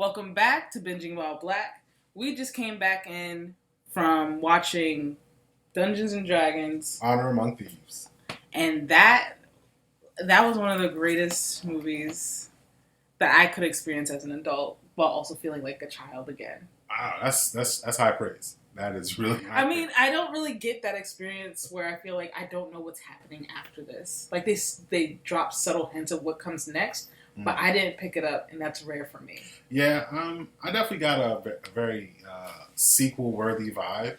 Welcome back to Binging While Black. We just came back in from watching Dungeons and Dragons. Honor Among Thieves. And that was one of the greatest movies that I could experience as an adult while also feeling like a child again. Wow, that's high praise. That is really high praise. I don't really get that experience where I feel like I don't know what's happening after this. Like they drop subtle hints of what comes next. But I didn't pick it up, and that's rare for me. Yeah, I definitely got a very sequel-worthy vibe.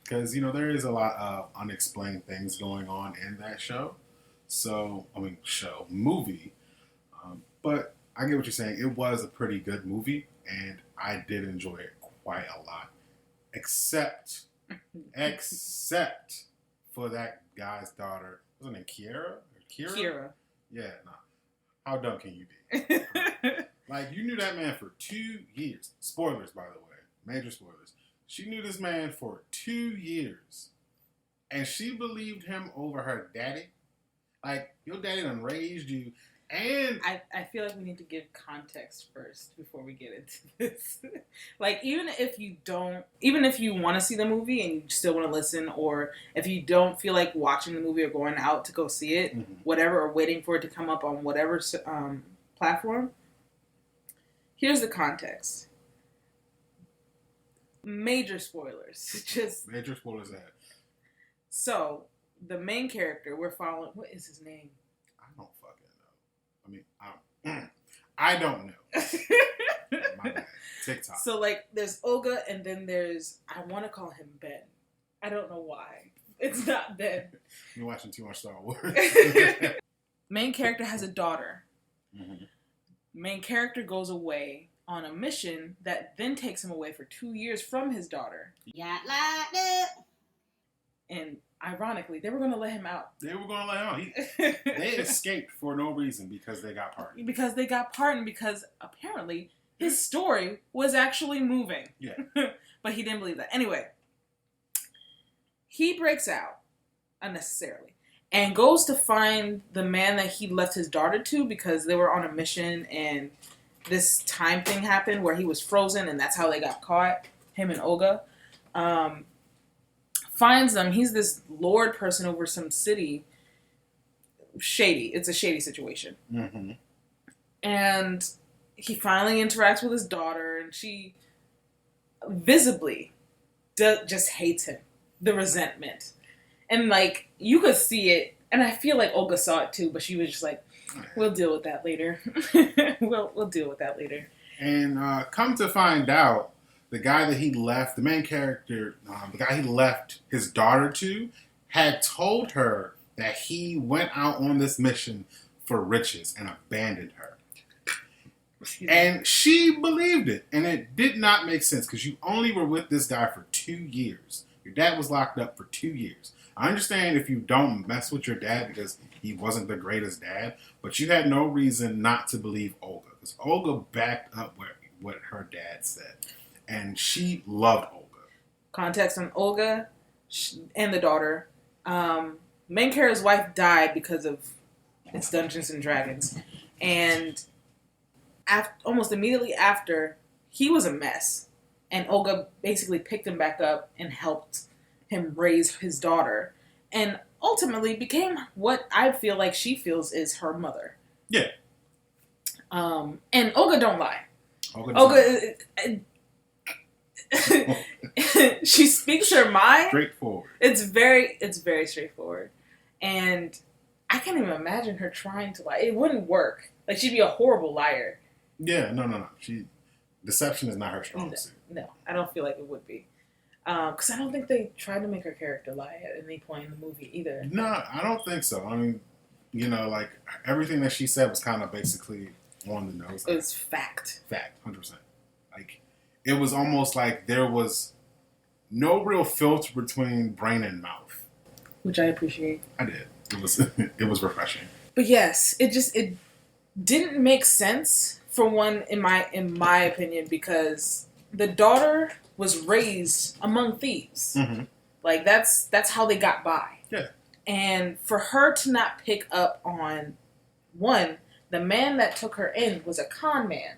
Because, there is a lot of unexplained things going on in that show. Movie. But I get what you're saying. It was a pretty good movie, and I did enjoy it quite a lot. Except for that guy's daughter. Wasn't it Kiera? Kira. Yeah, no. How dumb can you be? Like, you knew that man for 2 years. Spoilers, by the way. Major spoilers. She knew this man for 2 years. And she believed him over her daddy. Like, your daddy done raised you. And I feel like we need to give context first before we get into this. Like, even if you want to see the movie and you still want to listen, or if you don't feel like watching the movie or going out to go see it, whatever, or waiting for it to come up on whatever platform, here's the context. Major spoilers. Major spoilers ahead. So, the main character we're following, what is his name? I don't fucking know. I don't know. My bad. TikTok. So, there's Olga, and then there's, I want to call him Ben. I don't know why. It's not Ben. You're watching too much Star Wars. Main character has a daughter. Mm-hmm. Main character goes away on a mission that then takes him away for 2 years from his daughter. Yeah, like that. And ironically, they were going to let him out. They escaped for no reason because they got pardoned. Because apparently his story was actually moving. Yeah. But he didn't believe that. Anyway, he breaks out unnecessarily and goes to find the man that he left his daughter to because they were on a mission and this time thing happened where he was frozen and that's how they got caught, him and Olga. Finds them. He's this lord person over some city. Shady. It's a shady situation. Mm-hmm. And he finally interacts with his daughter, and she visibly just hates him. The resentment. And, you could see it, and I feel like Olga saw it too, but she was just like, we'll deal with that later. we'll deal with that later. And come to find out, the guy that he left, the main character, the guy he left his daughter to, had told her that he went out on this mission for riches and abandoned her. And she believed it. And it did not make sense because you only were with this guy for 2 years. Your dad was locked up for 2 years. I understand if you don't mess with your dad because he wasn't the greatest dad, but you had no reason not to believe Olga. Because Olga backed up what her dad said. And she loved Olga. Context on Olga and the daughter. Main character's wife died because of its Dungeons and Dragons. And almost immediately after, he was a mess. And Olga basically picked him back up and helped him raise his daughter. And ultimately became what I feel like she feels is her mother. Yeah. And Olga don't lie. Olga she speaks her mind. Straightforward. It's very straightforward. And I can't even imagine her trying to lie. It wouldn't work. She'd be a horrible liar. Yeah, no. Deception is not her strong suit. No, I don't feel like it would be. Because I don't think they tried to make her character lie at any point in the movie either. No, I don't think so. I mean, everything that she said was kind of basically on the nose. It was fact. Fact, 100%. It was almost like there was no real filter between brain and mouth. Which I appreciate. I did. It was refreshing. But yes, it didn't make sense for one in my opinion because the daughter was raised among thieves. Mm-hmm. That's how they got by. Yeah. And for her to not pick up on one, the man that took her in was a con man.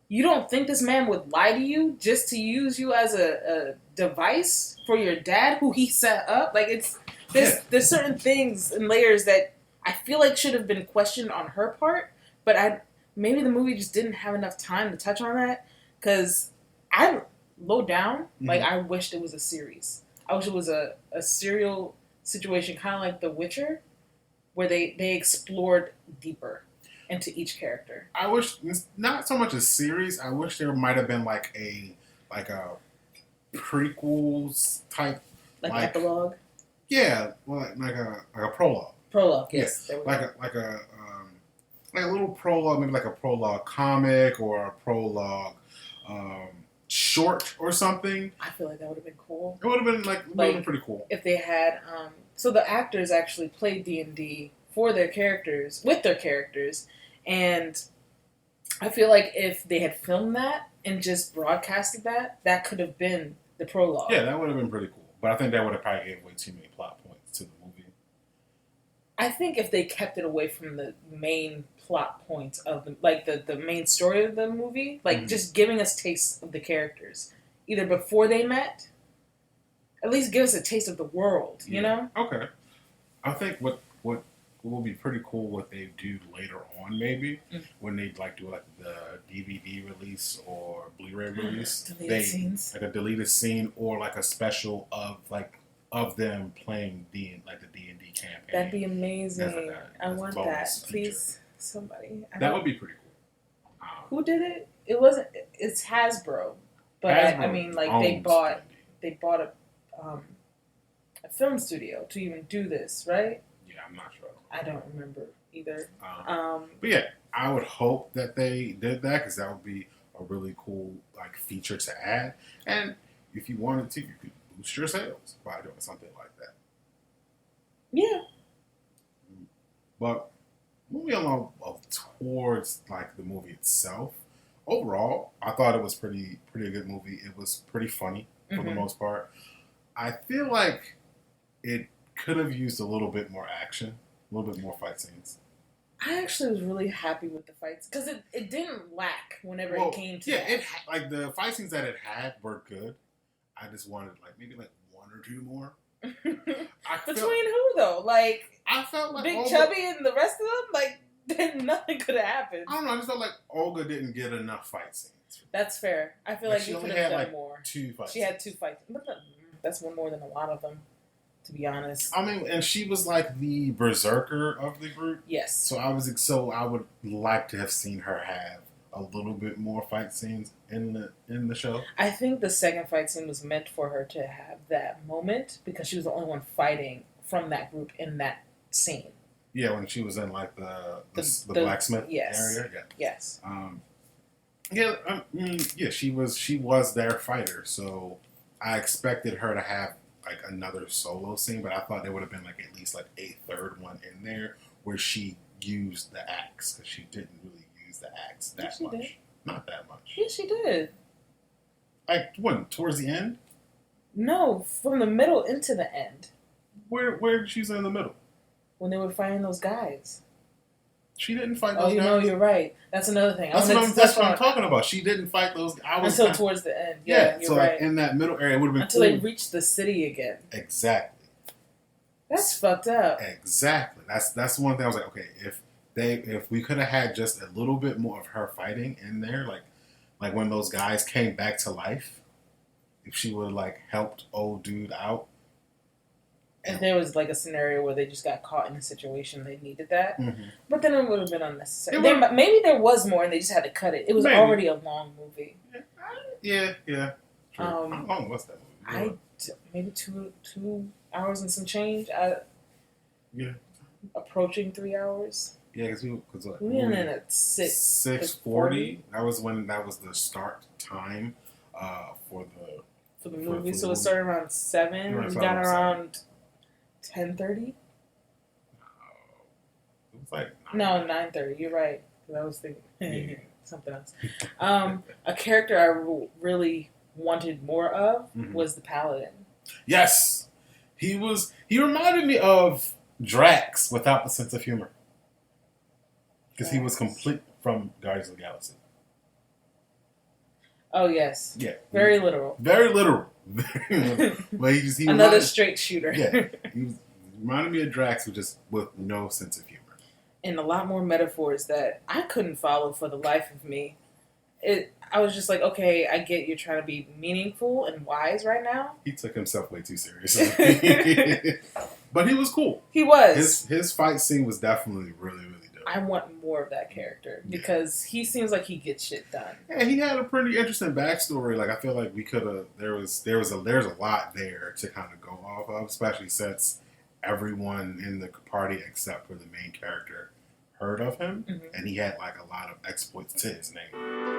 You don't think this man would lie to you just to use you as a device for your dad, who he set up? Like there's certain things and layers that I feel like should have been questioned on her part, but maybe the movie just didn't have enough time to touch on that because I low down like I wished it was a series. I wish it was a serial situation, kind of like The Witcher, where they explored deeper into each character. I wish not so much a series. I wish there might have been like a prequels type, like epilogue. Yeah, well, like a prologue. Prologue, yes. Yeah. Like a little prologue, maybe like a prologue comic or a prologue short or something. I feel like that would have been cool. It would have been pretty cool if they had. So the actors actually played D&D for their characters, with their characters, and I feel like if they had filmed that and just broadcasted that, that could have been the prologue. Yeah, that would have been pretty cool. But I think that would have probably gave way too many plot points to the movie. I think if they kept it away from the main plot points of the main story of the movie, just giving us tastes of the characters, either before they met, at least give us a taste of the world, you know? Okay. I think what will be pretty cool what they do later on, maybe when they do the DVD release or Blu-ray release, deleted scenes, like a deleted scene or like a special of them playing the D&D campaign. That'd be amazing. I want that. Please, somebody. That would be pretty cool. Who did it? It wasn't. It's Hasbro, but I mean, they bought a film studio to even do this, right? Yeah, I'm not sure. I don't remember either. But yeah, I would hope that they did that because that would be a really cool feature to add. And if you wanted to, you could boost your sales by doing something like that. Yeah. But moving along towards the movie itself, overall, I thought it was pretty good movie. It was pretty funny for the most part. I feel like it could have used a little bit more action, a little bit more fight scenes. I actually was really happy with the fights because it didn't lack whenever it came to that. The fight scenes that it had were good. I just wanted maybe one or two more. Between who though? I felt like Big Chubby and the rest of them. Nothing could have happened. I don't know. I just felt like Olga didn't get enough fight scenes. That's fair. I feel like you could have done more. 2 fights. She had 2 fights. That's one more than a lot of them, to be honest. I mean, and she was the berserker of the group. Yes. So I would like to have seen her have a little bit more fight scenes in the show. I think the second fight scene was meant for her to have that moment because she was the only one fighting from that group in that scene. Yeah, when she was in the blacksmith area. Yeah. Yes. She was their fighter, so I expected her to have another solo scene, but I thought there would have been at least a third one in there where she used the axe because she didn't really use the axe that much. Did. Not that much. Yes, she did. When towards the end? No, from the middle into the end. Where did she use it in the middle? When they were fighting those guys. She didn't fight those guys. Oh, you're right. That's another thing. That's what I'm talking about. She didn't fight those guys. Until towards the end. Yeah, you're so right. In that middle area, it would have been until they reached the city again. Exactly. That's fucked up. Exactly. That's one thing I was like, okay, if we could have had just a little bit more of her fighting in there, like when those guys came back to life, if she would have helped old dude out. If there was a scenario where they just got caught in a situation they needed that, mm-hmm. But then it would have been unnecessary. Maybe there was more and they just had to cut it. It was already a long movie. Yeah. How long was that movie? Maybe 2 hours and some change. Approaching 3 hours. Yeah, because we went in at 6:40. That was the start time for the movie. So it started around 7. We got around 10:30. It was 9:30. You're right. I was thinking something else. A character I really wanted more of was the Paladin. Yes, he reminded me of Drax without the sense of humor. Because he was complete from Guardians of the Galaxy. Oh yes. Yeah. Very literal. Very literal. But he Another straight shooter. Yeah. He reminded me of Drax, with no sense of humor. And a lot more metaphors that I couldn't follow for the life of me. I was just like, okay, I get you're trying to be meaningful and wise right now. He took himself way too seriously. But he was cool. He was. His fight scene was definitely really, really dope. I want more of that character because he seems like he gets shit done. Yeah, he had a pretty interesting backstory. Like, I feel like we could have. There's a lot there to kind of go off of, especially since everyone in the party except for the main character heard of him, and he had like a lot of exploits to his name.